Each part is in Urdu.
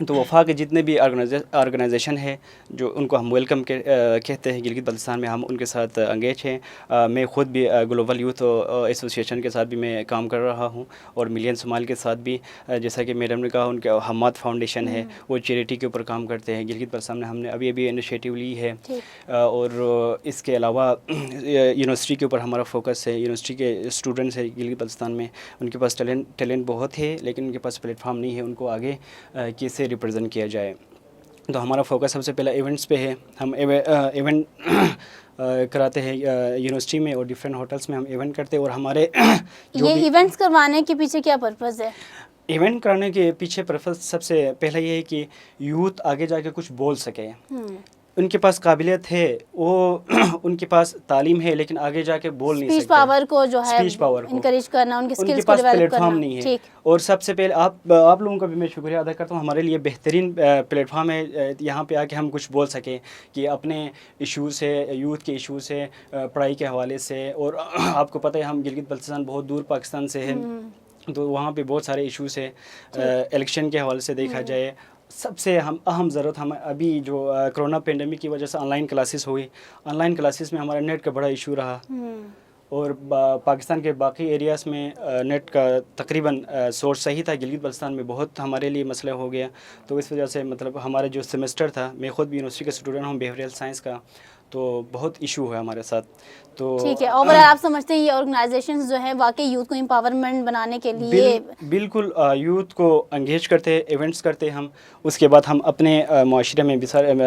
تو وفاق کے جتنے بھی آرگنائزیشن ہے جو ان کو ہم ویلکم کہتے ہیں گلگت بلتستان میں، ہم ان کے ساتھ انگیج ہیں. میں خود بھی گلوبل یوتھ ایسوسیشن کے ساتھ بھی میں کام کر رہا ہوں، اور ملین سمال کے ساتھ بھی، جیسا کہ میڈم نے کہا ان کے حماد فاؤنڈیشن ہے، وہ چیریٹی کے اوپر کام کرتے ہیں. گلگت بلتستان میں ہم نے ابھی انیشیٹو لی ہے، اور اس کے علاوہ یونیورسٹی کے اوپر ہمارا فوکس ہے. یونیورسٹی کے اسٹوڈنٹس ہیں گلگت بلتستان میں، ان کے پاس ٹیلنٹ بہت ہے، لیکن ان کے پاس پلیٹ فارم نہیں ہے ان کو آگے کیسے ریپرزینٹ کیا جائے. تو ہمارا فوکس سب سے پہلا ایونٹس پہ ہے. ہم ایونٹ کراتے ہیں یونیورسٹی میں، اور ڈفرینٹ ہوٹلس میں ہم ایونٹ کرتے ہیں. اور ہمارے یہ ایونٹس کروانے کے پیچھے کیا پرپز ہے؟ ایونٹ کرانے کے پیچھے پرپز سب سے پہلا یہ ہے کہ یوتھ آگے جا کے کچھ بول سکے. ان کے پاس قابلیت ہے، وہ ان کے پاس تعلیم ہے، لیکن آگے جا کے بول نہیں سکتے. اسپیچ پاور کو جو ہے اسپیچ پاور کو انکریج کرنا، ان کی ان کے اسکلز کو پاس ڈیولپ پلیٹ کرنا. فارم نہیں ہے. اور سب سے پہلے آپ لوگوں کا بھی میں شکریہ ادا کرتا ہوں، ہمارے لیے بہترین پلیٹ فارم ہے یہاں پہ آ کے ہم کچھ بول سکیں کہ اپنے ایشوز سے، یوتھ کے ایشوز سے، پڑھائی کے حوالے سے. اور آپ کو پتہ ہے ہم گلگت بلتستان بہت دور پاکستان سے ہے، تو وہاں پہ بہت سارے ایشوز ہیں. الیکشن کے حوالے سے دیکھا جائے، سب سے اہم ضرورت ہم ابھی جو کرونا پینڈیمک کی وجہ سے آن لائن کلاسز ہوئی، آن لائن کلاسز میں ہمارا نیٹ کا بڑا ایشو رہا. اور پاکستان کے باقی ایریاز میں نیٹ کا تقریباً سورس صحیح تھا، گلگت بلتستان میں بہت ہمارے لیے مسئلہ ہو گیا. تو اس وجہ سے مطلب ہمارا جو سیمسٹر تھا، میں خود بھی یونیورسٹی کا اسٹوڈنٹ ہوں بیہیویئرل سائنس کا، تو بہت ایشو ہے ہمارے ساتھ. تو ٹھیک ہے، اوور آپ سمجھتے ہیں یہ آرگنائزیشنز جو ہیں واقعی یوتھ کو امپاورمنٹ بنانے کے لیے بالکل یوتھ کو انگیج کرتے ہیں، ایونٹس کرتے ہیں ہم. اس کے بعد ہم اپنے معاشرے میں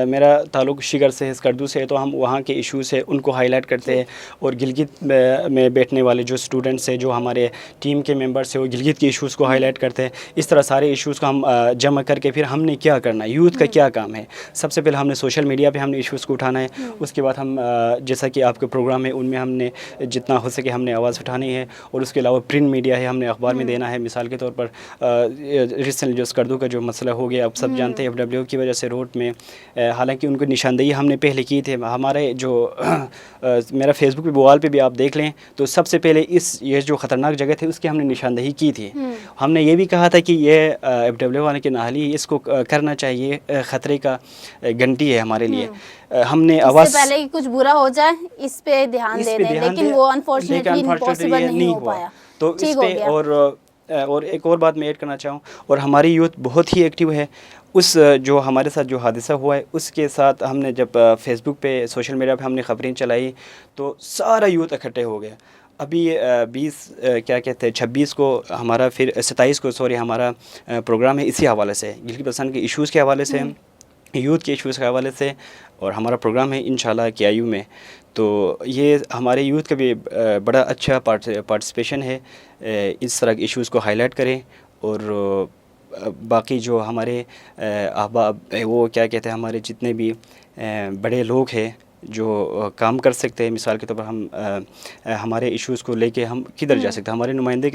میرا تعلق شگر سے ہے، اسکردو سے ہے، تو ہم وہاں کے ایشوز ہیں ان کو ہائی لائٹ کرتے ہیں. اور گلگت میں بیٹھنے والے جو اسٹوڈنٹس ہیں، جو ہمارے ٹیم کے ممبرس ہیں، وہ گلگت کے ایشوز کو ہائی لائٹ کرتے ہیں. اس طرح سارے ایشوز کو ہم جمع کر کے پھر ہم نے کیا کرنا ہے، یوتھ کا کیا کام ہے. سب سے پہلے ہم نے سوشل میڈیا پہ ہم نے ایشوز کو اٹھانا ہے. اس کے بعد ہم جیسا کہ آپ کے پروگرام ہے ان میں ہم نے جتنا ہو سکے ہم نے آواز اٹھانی ہے. اور اس کے علاوہ پرنٹ میڈیا ہے، ہم نے اخبار میں دینا ہے. مثال کے طور پر ریسنٹلی جو اسکردو کا جو مسئلہ ہو گیا، اب سب جانتے ہیں FWO کی وجہ سے روڈ میں، حالانکہ ان کو نشاندہی ہم نے پہلے کی تھی. ہمارے جو میرا فیس بک پہ وال پہ بھی آپ دیکھ لیں تو سب سے پہلے یہ جو خطرناک جگہ تھی اس کی ہم نے نشاندہی کی تھی. ہم نے یہ بھی کہا تھا کہ یہ FWO والے کی نااہلی، اس کو کرنا چاہیے، خطرے کا گھنٹی ہے ہمارے لیے. ہم نے آواز سے پہلے کہ کچھ برا ہو جائے اس پہ دھیان دے دیں، لیکن وہ انفارچونیٹلی پاسبل نہیں ہو پایا. تو اس پہ اور ایک اور بات میں ایڈ کرنا چاہوں، اور ہماری یوتھ بہت ہی ایکٹیو ہے. اس جو ہمارے ساتھ جو حادثہ ہوا ہے اس کے ساتھ ہم نے جب فیس بک پہ، سوشل میڈیا پہ ہم نے خبریں چلائی تو سارا یوتھ اکٹھے ہو گیا. ابھی 26 کو ہمارا، پھر 27 کو ہمارا پروگرام ہے اسی حوالے سے، گلگت بلتستان کے ایشوز کے حوالے سے، یوتھ کے ایشوز کے حوالے سے. اور ہمارا پروگرام ہے انشاءاللہ KIU میں. تو یہ ہمارے یوتھ کا بھی بڑا اچھا پارٹیسپیشن ہے، اس طرح کے ایشوز کو ہائی لائٹ کریں. اور باقی جو ہمارے احباب، وہ کیا کہتے ہیں، ہمارے جتنے بھی بڑے لوگ ہیں جو کام کر سکتے ہیں، مثال کے طور پر ہم ہمارے ایشوز کو لے کے ہم کدھر جا سکتے ہیں، ہمارے نمائندے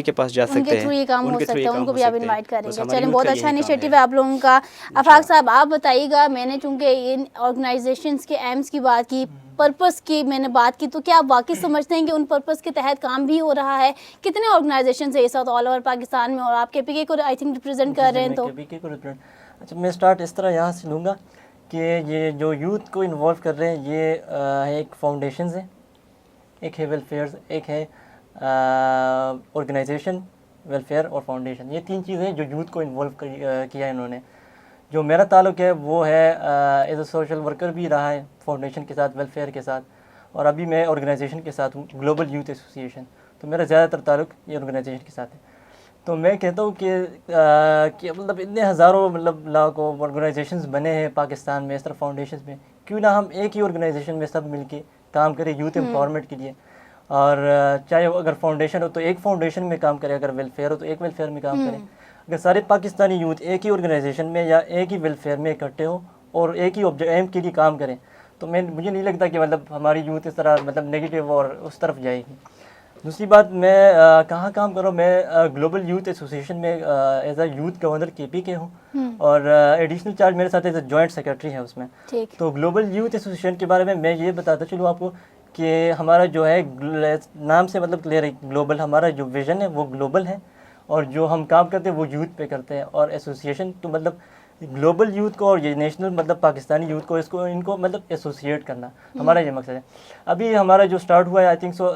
کے پاس جا سکتے ہیں، ان کے تھرو یہ کام ہو سکتا ہے، ان کو بھی آپ انوائٹ کریں گے. چلیں، بہت اچھا انیشیٹو انیشیٹو ہے آپ لوگوں کا. آفاق صاحب آپ بتائیے گا، میں نے چونکہ ان آرگنائزیشنز کے ایمز کی بات کی، پرپس کی میں نے بات کی، تو کیا آپ واقعی سمجھتے ہیں کہ ان پرپس کے تحت کام بھی ہو رہا ہے؟ کتنے آرگنائزیشنز ہیں اس وقت آل اوور پاکستان میں، اور آپ KPK کو آئی تھنک ریپرزینٹ کر رہے ہیں؟ تو اچھا، میں اسٹارٹ اس طرح یہاں سے لوں گا کہ یہ جو یوتھ کو انوالو کر رہے ہیں، یہ ایک فاؤنڈیشنز ہیں، ایک ہے ویلفیئرز، ایک ہے آرگنائزیشن، ویلفیئر اور فاؤنڈیشن. یہ تین چیزیں جو یوتھ کو انوالو کیا ہے انہوں نے. جو میرا تعلق ہے وہ ہے ایز اے سوشل ورکر بھی رہا ہے فاؤنڈیشن کے ساتھ، ویلفیئر کے ساتھ، اور ابھی میں آرگنائزیشن کے ساتھ ہوں، گلوبل یوتھ ایسوسیشن. تو میرا زیادہ تر تعلق یہ آرگنائزیشن کے ساتھ ہے. تو میں کہتا ہوں کہ مطلب اتنے ہزاروں مطلب لاکھوں آرگنائزیشنز بنے ہیں پاکستان میں، اس طرح فاؤنڈیشنز میں، کیوں نہ ہم ایک ہی آرگنائزیشن میں سب مل کے کام کریں یوتھ امپاورمنٹ کے لیے. اور چاہے وہ اگر فاؤنڈیشن ہو تو ایک فاؤنڈیشن میں کام کرے، اگر ویلفیئر ہو تو ایک ویلفیئر میں کام کریں. اگر سارے پاکستانی یوتھ ایک ہی آرگنائزیشن میں یا ایک ہی ویلفیئر میں اکٹھے ہو اور ایک ہی ایم کے لیے کام کریں تو مجھے نہیں لگتا کہ مطلب ہماری یوتھ اس طرح مطلب نگیٹو اور اس طرف جائے گی. دوسری بات، میں کہاں کام کر رہا ہوں، میں گلوبل یوتھ ایسوسیشن میں as a youth governor KPK ہوں، اور ایڈیشنل چارج میرے ساتھ ایز اے جوائنٹ سیکرٹری ہے اس میں. تو گلوبل یوتھ ایسوسیشن کے بارے میں یہ بتاتا چلوں آپ کو کہ ہمارا جو ہے نام سے مطلب کلیئر ہے، گلوبل، ہمارا جو ویژن ہے وہ گلوبل ہے. اور جو ہم کام کرتے ہیں وہ یوتھ پہ کرتے ہیں. اور ایسوسیشن تو مطلب گلوبل یوتھ کو اور یہ نیشنل مطلب پاکستانی یوتھ کو ان کو مطلب ایسوسیٹ کرنا ہمارا یہ مقصد ہے. ابھی ہمارا جو سٹارٹ ہوا ہے آئی تھنک سو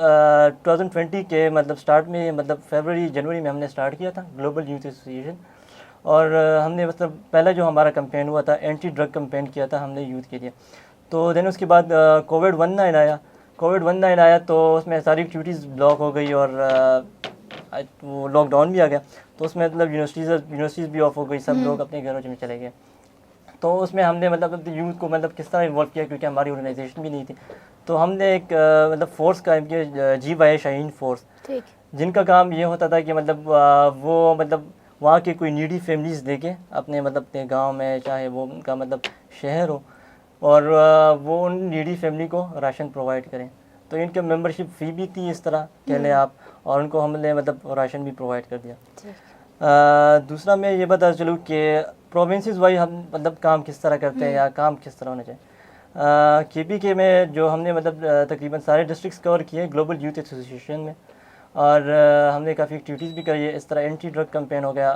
2020 کے مطلب سٹارٹ میں مطلب فیبرری جنوری میں ہم نے سٹارٹ کیا تھا گلوبل یوتھ ایسوسیشن. اور ہم نے مطلب پہلا جو ہمارا کمپین ہوا تھا اینٹی ڈرگ کمپین کیا تھا ہم نے یوتھ کے لیے. تو دین اس کے بعد کووڈ-19 آیا تو اس میں ساری ایکٹیویٹیز بلاک ہو گئی اور وہ لاک ڈاؤن بھی آ گیا. تو اس میں مطلب یونیورسٹیز بھی آف ہو گئی, سب لوگ اپنے گھروں میں چلے گئے. تو اس میں ہم نے مطلب یوتھ کو مطلب کس طرح انوالو کیا, کیونکہ ہماری آرگنائزیشن بھی نہیں تھی. تو ہم نے ایک مطلب فورس قائم کیا, GY شاہین فورس, جن کا کام یہ ہوتا تھا کہ مطلب وہ مطلب وہاں کے کوئی نیڈی فیملیز دے کے اپنے مطلب اپنے گاؤں میں, چاہے وہ ان کا مطلب شہر ہو, اور وہ ان نیڈی فیملی کو راشن پرووائڈ کریں. تو ان کا ممبرشپ فی بھی تھی اس طرح کہہ لیں آپ, اور ان کو ہم نے مطلب راشن بھی پرووائڈ کر دیا. دوسرا میں یہ بتا چلوں کہ پروونسز وائی ہم مطلب کام کس طرح کرتے ہیں یا کام کس طرح ہونا چاہیے. KPK میں جو ہم نے مطلب تقریباً سارے ڈسٹرکٹس کور کیے گلوبل یوتھ ایسوسیشن میں, اور ہم نے کافی ایکٹیویٹیز بھی کری ہے. اس طرح اینٹی ڈرگ کمپین ہو گیا,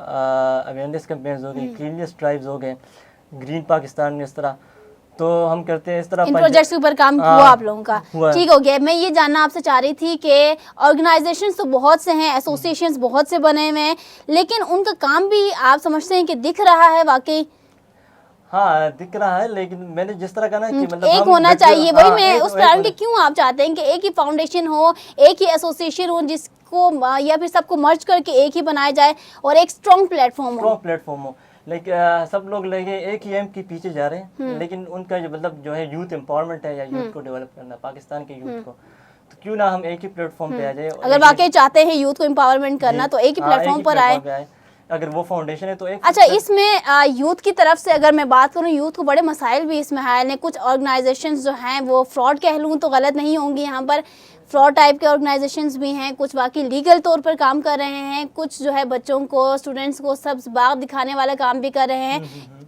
اویئرنیس کمپینز ہو گئی, کلیننس ڈرائیوز ہو گئے, گرین پاکستان میں اس طرح. تو ہم کرتے ہیں اس طرح ان پروجیکٹس کے اوپر کام ہوا آپ لوگوں کا. ٹھیک ہو گیا. میں یہ جاننا آپ سے چاہ رہی تھی کہ آرگنائزیشنز تو بہت سے ہیں, ایسوسیشنز بہت سے بنے ہوئے ہیں, لیکن ان کا کام بھی آپ سمجھتے ہیں کہ دکھ رہا ہے واقعی؟ ہاں دکھ رہا ہے, لیکن میں نے جس طرح کہا نا کہ مطلب ایک ہونا چاہیے. وہی میں اس کارن کہ کیوں آپ چاہتے ہیں کہ ایک ہی فاؤنڈیشن ہو, ایک ہی ایسوسیشن ہو, جس کو یا پھر سب کو مرج کر کے ایک ہی بنایا جائے اور ایک اسٹرانگ پلیٹ فارم ہو. لائک سب لوگ لگے ایک ہی ایم کے پیچھے جا رہے ہیں, لیکن ان کا جو مطلب جو ہے یوتھ امپاورمنٹ ہے یا یوتھ کو ڈیولپ کرنا پاکستان کے یوتھ کو, تو کیوں نہ ہم ایک ہی پلیٹ فارم پہ آ جائے. اگر واقعی چاہتے ہیں یوتھ کو امپاورمنٹ کرنا تو ایک ہی پلیٹ فارم پر آئے. اگر وہ فاؤنڈیشن ہے تو ایک. اچھا, اس میں یوتھ کی طرف سے اگر میں بات کروں, یوتھ کو بڑے مسائل بھی اس میں ہیں. کچھ آرگنائزیشنز جو ہیں وہ فراڈ کہہ لوں تو غلط نہیں ہوں گی, یہاں پر فراڈ ٹائپ کے آرگنائزیشنز بھی ہیں. کچھ باقی لیگل طور پر کام کر رہے ہیں, کچھ جو ہے بچوں کو, اسٹوڈنٹس کو سبز باغ دکھانے والا کام بھی کر رہے ہیں.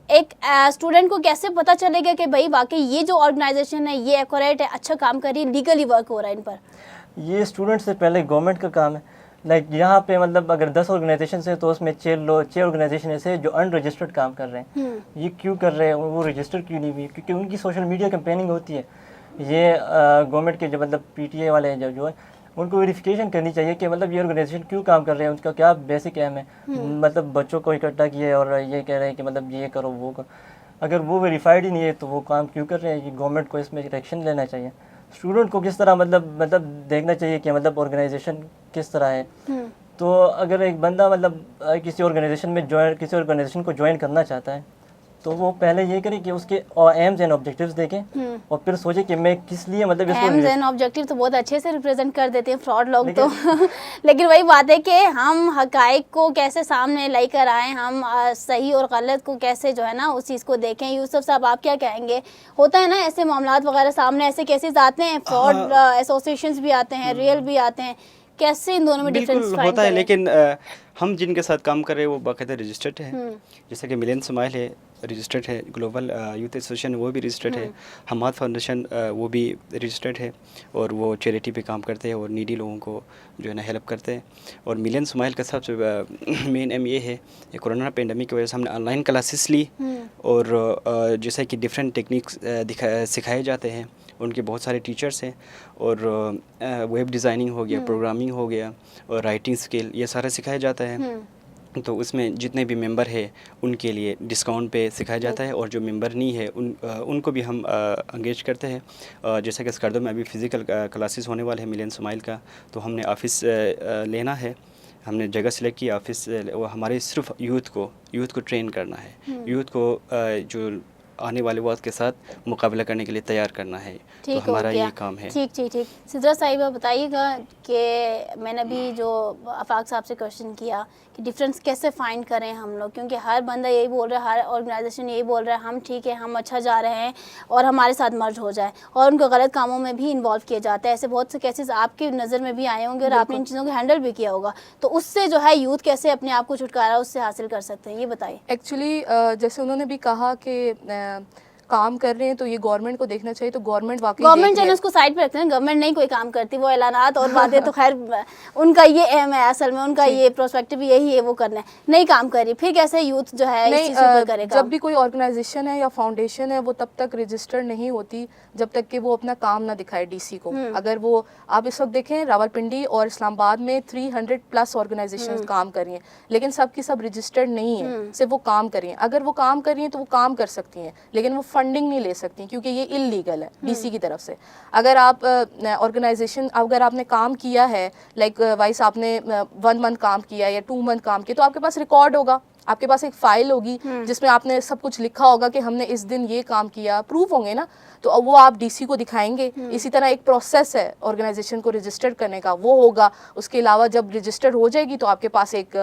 ایک اسٹوڈنٹ کو کیسے پتہ چلے گا کہ بھائی واقعی یہ جو آرگنائزیشن ہے یہ ایکوریٹ ہے, اچھا کام کر رہی ہے, لیگلی ورک ہو رہا ہے ان پر؟ یہ اسٹوڈنٹ سے پہلے گورنمنٹ کا کام ہے. لائک یہاں پہ مطلب اگر 10 آرگنائزیشنس ہیں تو اس میں 6 آرگنائزیشن ایسے ہیں جو ان رجسٹرڈ کام کر رہے ہیں. یہ کیوں کر رہے ہیں, وہ رجسٹر کیوں نہیں ہوئی؟ کیونکہ ان کی سوشل میڈیا کمپیننگ ہوتی ہے. یہ گورنمنٹ کے جو مطلب PTA والے ہیں جو ہے ان کو ویریفیکیشن کرنی چاہیے کہ مطلب یہ آرگنائزیشن کیوں کام کر رہے ہیں, ان کا کیا بیسک ایم ہے. مطلب بچوں کو اکٹھا کیے اور یہ کہہ رہے ہیں کہ مطلب یہ کرو وہ کرو. اگر وہ ویریفائڈ ہی نہیں ہے تو وہ کام کیوں کر رہے ہیں؟ یہ گورنمنٹ کو اس میں ایکشن لینا چاہیے. اسٹوڈنٹ کو کس طرح مطلب دیکھنا چاہیے کہ مطلب آرگنائزیشن کس طرح ہے. تو اگر ایک بندہ مطلب کسی آرگنائزیشن کو جوائن کرنا چاہتا ہے تو وہ پہلے یہ کرے کہ اس کے ایمز اینڈ آبجیکٹیوز دیکھیں اور پھر سوچے کہ میں کس لیے مطلب اس کو. ایمز اینڈ آبجیکٹیو تو بہت اچھے سے ریپرزینٹ کر دیتے ہیں فراڈ لوگ تو, لیکن وہی بات ہے کہ ہم حقائق کو کیسے سامنے لائی کر آئیں, ہم صحیح اور غلط کو کیسے جو ہے نا اس چیز کو دیکھیں. یوسف صاحب آپ کیا کہیں گے؟ ہوتا ہے نا ایسے معاملات وغیرہ سامنے, ایسے کیسز آتے ہیں, فراڈ ایسوسیشنز بھی آتے ہیں, ریئل بھی آتے ہیں, کیسے ان دونوں میں ڈفرینس ہوتا ہے؟ لیکن ہم جن کے ساتھ کام کر رہے ہیں وہ باقاعدہ رجسٹرڈ ہے, جیسے کہ ملین اسماعیل ہے رجسٹرڈ ہے, گلوبل یوتھ ایسوسیشن وہ بھی رجسٹرڈ ہے, حماد فاؤنڈیشن وہ بھی رجسٹرڈ ہے, اور وہ چیریٹی پہ کام کرتے ہیں اور نیڈی لوگوں کو جو ہے نا ہیلپ کرتے ہیں. اور ملین اسماعیل کا سب سے مین ایم یہ ہے, کورونا پینڈیمک کی وجہ سے ہم نے آن لائن کلاسز لی, اور جیسا کہ ڈفرینٹ ٹیکنیکس سکھائے جاتے ہیں. ان کے بہت سارے ٹیچرس ہیں, اور ویب ڈیزائننگ ہو گیا, پروگرامنگ ہو گیا, اور رائٹنگ اسکل, یہ سارا سکھایا جاتا ہے. تو اس میں جتنے بھی ممبر ہے ان کے لیے ڈسکاؤنٹ پہ سکھایا جاتا ہے, اور جو ممبر نہیں ہے ان کو بھی ہم انگیج کرتے ہیں. جیسا کہ اسکردو میں ابھی فزیکل کلاسز ہونے والے ہیں ملین اسماعیل کا, تو ہم نے آفس لینا ہے, ہم نے جگہ سلیکٹ کی آفس. ہمارے صرف یوتھ کو ٹرین کرنا ہے, یوتھ کو جو آنے والے وقت کے ساتھ مقابلہ کرنے کے لیے تیار کرنا ہے. تو ہمارا یہ کام ہے. ٹھیک. سدرا صاحبہ بتائیے گا کہ میں نے بھی جو آفاق صاحب سے کوشچن کیا کہ ڈفرینس کیسے فائنڈ کریں ہم لوگ, کیونکہ ہر بندہ یہی بول رہا ہے, ہر آرگنائزیشن یہی بول رہا ہے ہم ٹھیک ہے, ہم اچھا جا رہے ہیں اور ہمارے ساتھ مرج ہو جائے, اور ان کو غلط کاموں میں بھی انوالو کیا جاتا ہے. ایسے بہت سے کیسز آپ کی نظر میں بھی آئے ہوں گے اور آپ نے ان چیزوں کو ہینڈل بھی کیا ہوگا. تو اس سے جو ہے یوتھ کیسے اپنے آپ کو چھٹکارا اس سے حاصل کر سکتے ہیں, یہ بتائیے. ایکچولی جیسے انہوں نے بھی کہا کہ کام کر رہے ہیں تو یہ گورنمنٹ کو دیکھنا چاہیے. تو گورنمنٹ واقعی گورنمنٹ چلے اس کو سائڈ پہ رکھتے ہیں, گورنمنٹ نہیں کوئی کام کرتی, وہ اعلانات اور باتیں تو خیر ان کا یہ اہم ہے, اصل میں ان کا یہ پروسپیکٹو یہی ہے, وہ کرنا ہے, نہیں کام کر رہی, پھر کیسے یوتھ جو ہے اس چیز پر کرے گا؟ جب بھی کوئی آرگنائزیشن ہے یا فاؤنڈیشن ہے وہ تب تک رجسٹرڈ نہیں ہوتی جب تک کہ وہ اپنا کام نہ دکھائے ڈی سی کو. اگر وہ آپ اس وقت دیکھیں راولپنڈی اور اسلام آباد میں 300+ آرگنائزیشن کام کر رہی ہیں, لیکن سب کی سب رجسٹرڈ نہیں ہیں, صرف وہ کام کر رہی ہیں. اگر وہ کام کر رہی ہیں تو وہ کام کر سکتی ہیں, لیکن وہ فنڈنگ نہیں لے سکتی کیونکہ یہ انلیگل ہے ڈی سی کی طرف سے. اگر آپ آرگنائزیشن اگر آپ نے کام کیا ہے لائک وائس آپ نے 1 month کام کیا یا 2 month کام کیا, تو آپ کے پاس ریکارڈ ہوگا, آپ کے پاس ایک فائل ہوگی جس میں آپ نے سب کچھ لکھا ہوگا کہ ہم نے اس دن یہ کام کیا, پروف ہوں گے نا, تو وہ آپ ڈی سی کو دکھائیں گے. اسی طرح ایک پروسیس ہے آرگنائزیشن کو رجسٹر کرنے کا, وہ ہوگا. اس کے علاوہ جب رجسٹر ہو جائے گی تو آپ کے پاس ایک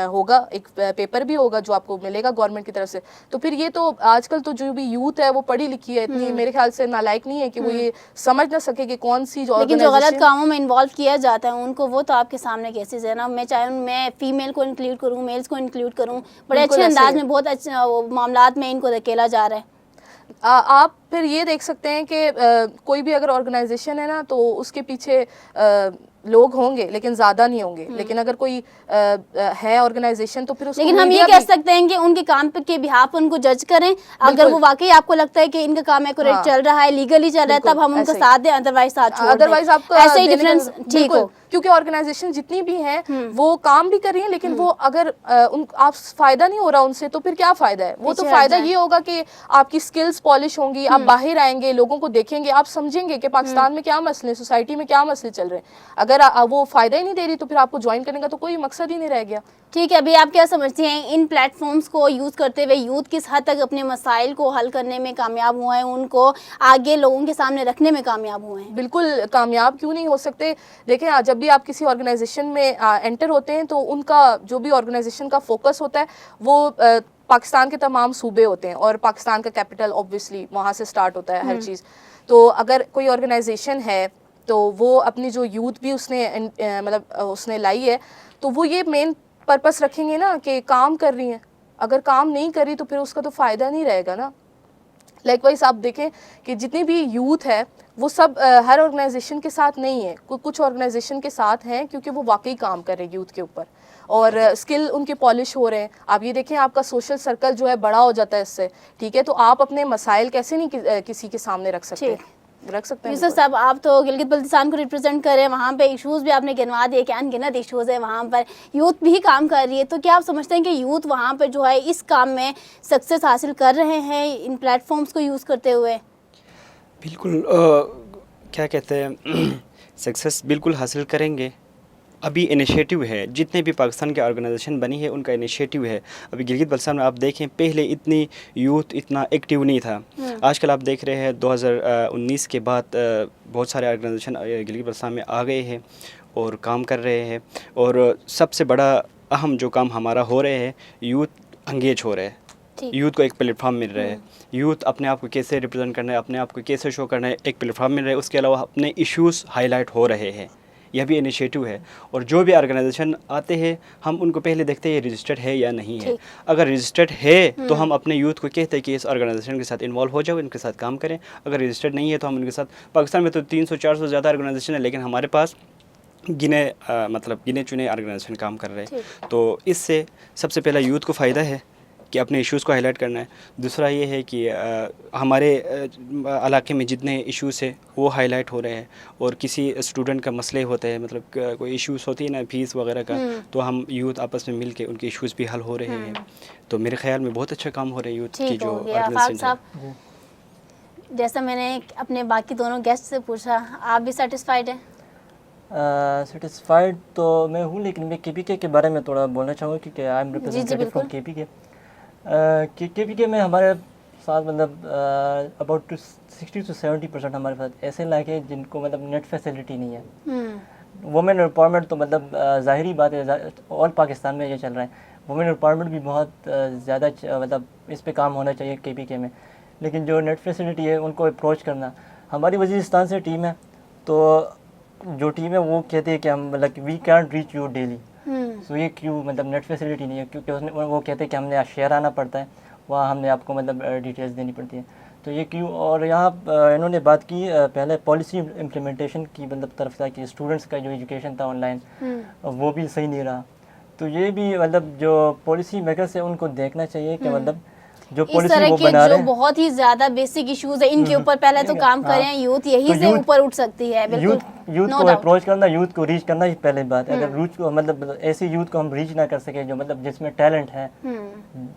ہوگا, ایک پیپر بھی ہوگا جو آپ کو ملے گا گورنمنٹ کی طرف سے. تو پھر یہ تو آج کل تو جو بھی یوتھ ہے وہ پڑھی لکھی ہے, اتنی میرے خیال سے نالائق نہیں ہے کہ وہ یہ سمجھ نہ سکے کہ کون سی جو لیکن جو غلط کاموں میں انوالو کیا جاتا ہے ان کو, وہ تو آپ کے سامنے کیسز ہے نا. میں چاہے میں فیمیل کو انکلوڈ کروں, میلز کو انکلوڈ کروں, بڑے اچھے انداز میں بہت اچھے معاملات میں ان کو دھکیلا جا رہا ہے. آپ پھر یہ دیکھ سکتے ہیں کہ کوئی بھی اگر آرگنائزیشن ہے نا تو اس کے پیچھے لوگ ہوں گے لیکن زیادہ نہیں ہوں گے. لیکن اگر کوئی ہے آرگنائزیشن تو پھر اس کو, لیکن ہم یہ کہہ سکتے ہیں کہ ان کے کام کے بہاف ان کو جج کریں. اگر وہ واقعی آپ کو لگتا ہے کہ ان کا کام ایکوریٹ چل رہا ہے, لیگلی چل رہا ہے, تب ہم ان کو ساتھ دیں, ادروائز ساتھ چھوڑ دیں. ادروائز آپ کو ایسے ہی ڈفرینس ٹھیک ہو, کیونکہ آرگنائزیشن جتنی بھی ہیں وہ کام بھی کر رہی ہیں, لیکن وہ اگر آپ فائدہ نہیں ہو رہا ان سے تو پھر کیا فائدہ ہے. وہ تو فائدہ یہ ہوگا کہ آپ کی سکلز پالش ہوں گی, آپ باہر آئیں گے, لوگوں کو دیکھیں گے, آپ سمجھیں گے کہ پاکستان میں کیا مسئلے, سوسائٹی میں کیا مسئلے چل رہے ہیں. اگر وہ فائدہ ہی نہیں دے رہی تو پھر آپ کو جوائن کرنے کا تو کوئی مقصد ہی نہیں رہ گیا. ٹھیک ہے. ابھی آپ کیا سمجھتی ہیں ان پلیٹ فارمز کو یوز کرتے ہوئے یوتھ کس حد تک اپنے مسائل کو حل کرنے میں کامیاب ہوئے ہیں, ان کو آگے لوگوں کے سامنے رکھنے میں کامیاب ہوئے ہیں؟ بالکل کامیاب کیوں نہیں ہو سکتے. دیکھیں جب بھی آپ کسی آرگنائزیشن میں انٹر ہوتے ہیں تو ان کا جو بھی آرگنائزیشن کا فوکس ہوتا ہے وہ پاکستان کے تمام صوبے ہوتے ہیں, اور پاکستان کا کیپٹل اوبویسلی وہاں سے سٹارٹ ہوتا ہے ہر چیز. تو اگر کوئی آرگنائزیشن ہے تو وہ اپنی جو یوتھ بھی اس نے مطلب اس نے لائی ہے, تو وہ یہ مین پرپس رکھیں گے نا کہ کام کر رہی ہیں. اگر کام نہیں کر رہی تو پھر اس کا تو فائدہ نہیں رہے گا نا. لائک وائز آپ دیکھیں کہ جتنی بھی یوتھ ہے وہ سب ہر آرگنائزیشن کے ساتھ نہیں ہے, کچھ آرگنائزیشن کے ساتھ ہیں کیونکہ وہ واقعی کام کر رہے ہیں یوتھ کے اوپر, اور اسکل ان کے پالش ہو رہے ہیں. آپ یہ دیکھیں آپ کا سوشل سرکل جو ہے بڑا ہو جاتا ہے اس سے, ٹھیک ہے, تو آپ اپنے مسائل کیسے نہیں کسی کے سامنے رکھ سکتے ہیں. یوسف صاحب, آپ تو گلگت بلتستان کو ریپرزینٹ کر رہے ہیں, وہاں پہ ایشوز بھی آپ نے گنوا دیے, کیا گنت ایشوز ہے وہاں پر, یوتھ بھی کام کر رہی ہے, تو کیا آپ سمجھتے ہیں کہ یوتھ وہاں پہ جو ہے اس کام میں سکسیس حاصل کر رہے ہیں ان پلیٹ فارمز کو یوز کرتے ہوئے؟ بالکل کیا کہتے ہیں, سکسیس بالکل حاصل کریں گے. ابھی انیشیٹو ہے, جتنے بھی پاکستان کی آرگنائزیشن بنی ہے ان کا انیشیٹو ہے. ابھی گلگت بلتستان میں آپ دیکھیں پہلے اتنی یوتھ اتنا ایکٹیو نہیں تھا. آج کل آپ دیکھ رہے ہیں 2019 کے بعد بہت سارے آرگنائزیشن گلگت بلتستان میں آ گئے ہیں اور کام کر رہے ہیں. اور سب سے بڑا اہم جو کام ہمارا ہو رہے ہیں, یوتھ انگیج ہو رہے ہیں, یوتھ کو ایک پلیٹ فارم مل رہا ہے, یوتھ اپنے آپ کو کیسے ریپرزینٹ کرنا ہے, اپنے آپ کو کیسے شو کرنا ہے, ایک پلیٹ فارم مل رہا ہے. اس کے علاوہ اپنے ایشوز ہائی لائٹ ہو رہے ہیں, یہ بھی انیشیٹو ہے. اور جو بھی آرگنائزیشن آتے ہیں ہم ان کو پہلے دیکھتے ہیں یہ رجسٹرڈ ہے یا نہیں ہے. اگر رجسٹرڈ ہے تو ہم اپنے یوتھ کو کہتے ہیں کہ اس آرگنائزیشن کے ساتھ انوالو ہو جاؤ, ان کے ساتھ کام کریں. اگر رجسٹرڈ نہیں ہے تو ہم ان کے ساتھ, پاکستان میں تو 300-400 سے زیادہ آرگنائزیشن ہے, لیکن ہمارے پاس گنے چنے آرگنائزیشن کام کر رہے ہیں. تو اس سے سب سے پہلا یوتھ کو فائدہ ہے کہ اپنے ایشوز کو ہائی لائٹ کرنا ہے. دوسرا یہ ہے کہ ہمارے علاقے میں جتنے ایشوز ہیں وہ ہائی لائٹ ہو رہے ہیں, اور کسی اسٹوڈنٹ کا مسئلے ہوتے ہیں, مطلب کوئی ایشوز ہوتی ہے نا فیس وغیرہ کا, تو ہم یوتھ آپس میں مل کے ان کے ایشوز بھی حل ہو رہے ہیں. تو میرے خیال میں بہت اچھا کام ہو رہا ہے یوتھ کی جو آرگنائزیشن ہے. جیسا میں نے اپنے باقی دونوں گیسٹ سے پوچھا, آپ بھی سیٹسفائیڈ ہیں؟ سیٹسفائیڈ تو میں ہوں, لیکن میں کے پی کے بارے میں تھوڑا بولنا چاہوں گا کیونکہ آئی ایم ریپرزینٹیٹیو فرام کے پی کے. کے پی کے میں ہمارے ساتھ مطلب اباؤٹ 60 to 70% ہمارے پاس ایسے علاقے ہیں جن کو مطلب نیٹ فیسلٹی نہیں ہے. وومن امپاورمنٹ تو مطلب ظاہری بات ہے, آل پاکستان میں یہ چل رہا ہے. وومن امپاورمنٹ بھی بہت زیادہ مطلب اس پہ کام ہونا چاہیے کے پی کے میں, لیکن جو نیٹ فیسلٹی ہے ان کو اپروچ کرنا. ہماری وزیرستان سے ٹیم ہے, تو جو ٹیم ہے وہ کہتے ہیں کہ ہم مطلب we can't reach you daily. So یہ کیوں مطلب نیٹ فیسلٹی نہیں ہے, کیونکہ وہ کہتے ہیں کہ ہم نے شہر آنا پڑتا ہے, وہاں ہم نے آپ کو مطلب ڈیٹیلز دینی پڑتی ہے. تو یہ کیوں. اور یہاں انہوں نے بات کی پہلے پالیسی امپلیمنٹیشن کی مطلب طرف سے کہ اسٹوڈنٹس کا جو ایجوکیشن تھا آن لائن وہ بھی صحیح نہیں رہا. تو یہ بھی مطلب جو پالیسی میکرز ہیں ان کو دیکھنا چاہیے کہ مطلب جو اس پالیسی طرح وہ کے بنا جو رہے ہیں بہت ہی زیادہ بیسک ایشوز ہیں ان کے اوپر پہلے تو کام کریں. یوتھ یہی سے اوپر اٹھ سکتی ہے. یوتھ کو اپروچ کرنا, یوتھ کو ریچ کرنا ہی پہلے بات ہے. اگر یوتھ کو مطلب ایسی یوتھ کو ہم ریچ نہ کر سکے جو مطلب جس میں ٹیلنٹ ہے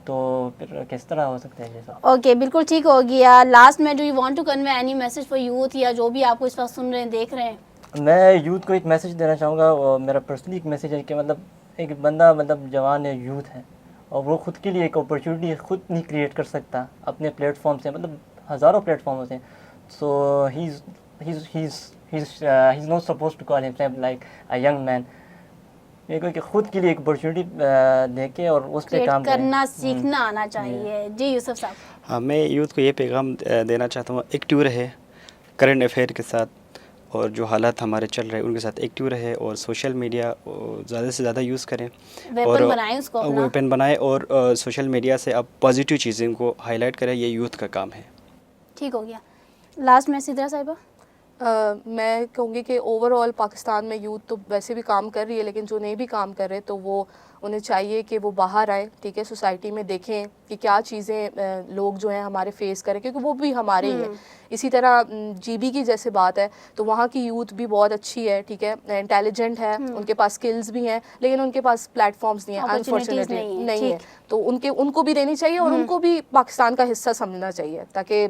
تو پھر کس طرح ہو سکتا ہے یہ سب. اوکے, بالکل ٹھیک ہو گیا. لاسٹ میں do you want to convey any message for youth, یا جو بھی آپ کو اس وقت سن رہے ہیں دیکھ رہے ہیں؟ میں یوتھ کو ایک میسج دینا چاہوں گا, اور میرا پرسنلی ایک میسج ہے کہ مطلب ایک بندہ مطلب جوان ہے, یوتھ ہے, اور وہ خود کے لیے ایک اپرچونیٹی خود نہیں کریٹ کر سکتا اپنے پلیٹ فارم سے, مطلب ہزاروں پلیٹ فارم ہوتے ہیں. سو he's not supposed to call himself like a young man. کہ خود کے لیے ایک اپرچونیٹی دے کے اور اس پہ کام کرنا سیکھنا آنا چاہیے. جی یوسف صاحب. ہاں, میں یوتھ کو یہ پیغام دینا چاہتا ہوں, ایکٹیو رہے کرنٹ افیئر کے ساتھ, اور جو حالات ہمارے چل رہے ہیں ان کے ساتھ ایکٹیو رہے, اور سوشل میڈیا زیادہ سے زیادہ یوز کریں, اور ویپن بنائیں, اور سوشل میڈیا سے آپ پازیٹیو چیزیں کو ہائی لائٹ کریں. یہ یوتھ کا کام ہے. ٹھیک ہو گیا. لاسٹ میں سدرا صاحبہ. میں کہوں گی کہ اوور آل پاکستان میں یوتھ تو ویسے بھی کام کر رہی ہے, لیکن جو نہیں بھی کام کر رہے تو وہ انہیں چاہیے کہ وہ باہر آئیں, ٹھیک ہے, سوسائٹی میں دیکھیں کہ کیا چیزیں لوگ جو ہیں ہمارے فیس کریں, کیونکہ وہ بھی ہمارے ہی ہیں. اسی طرح جی بی کی جیسے بات ہے تو وہاں کی یوتھ بھی بہت اچھی ہے, ٹھیک ہے, انٹیلیجنٹ ہے, ان کے پاس اسکلز بھی ہیں, لیکن ان کے پاس پلیٹ فارمز نہیں ہیں, انفارچونیٹلی نہیں ہے. تو ان کو بھی دینی چاہیے, اور ان کو بھی پاکستان کا حصہ سمجھنا چاہیے, تاکہ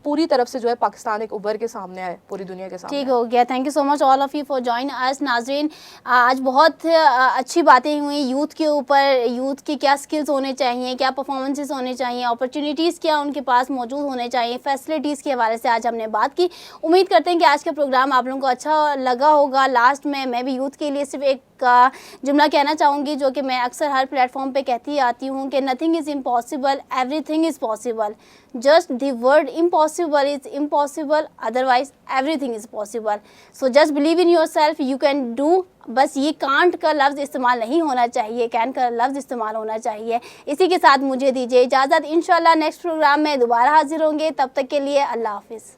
پوری طرف سے جو ہے پاکستان ایک ابھر کے سامنے آئے پوری دنیا کے سامنے. ٹھیک ہو گیا. Thank you so much all of you for join us. ناظرین, آج بہت اچھی باتیں ہوئیں یوتھ کے اوپر. یوتھ کی کیا اسکلز ہونے چاہیے, کیا پرفارمنسز ہونے چاہیے, اپرچونیٹیز کیا ان کے پاس موجود ہونے چاہیے, فیسلٹیز کے حوالے سے آج ہم نے بات کی. امید کرتے ہیں کہ آج کا پروگرام آپ لوگوں کو اچھا لگا ہوگا. لاسٹ میں بھی یوتھ کے لیے صرف ایک کا جملہ کہنا چاہوں گی, جو کہ میں اکثر ہر پلیٹ فارم پہ کہتی آتی ہوں, کہ nothing is impossible, every thing is possible. Just the word impossible is impossible, otherwise every thing is possible. So just believe in your self, you can do. بس یہ کانٹ کا لفظ استعمال نہیں ہونا چاہیے, کین کا لفظ استعمال ہونا چاہیے. اسی کے ساتھ مجھے دیجیے اجازت. انشاءاللہ نیکسٹ پروگرام میں دوبارہ حاضر ہوں گے. تب تک کے لیے اللہ حافظ.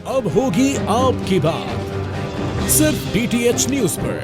اب ہوگی آپ کی بات صرف DTH نیوز پر.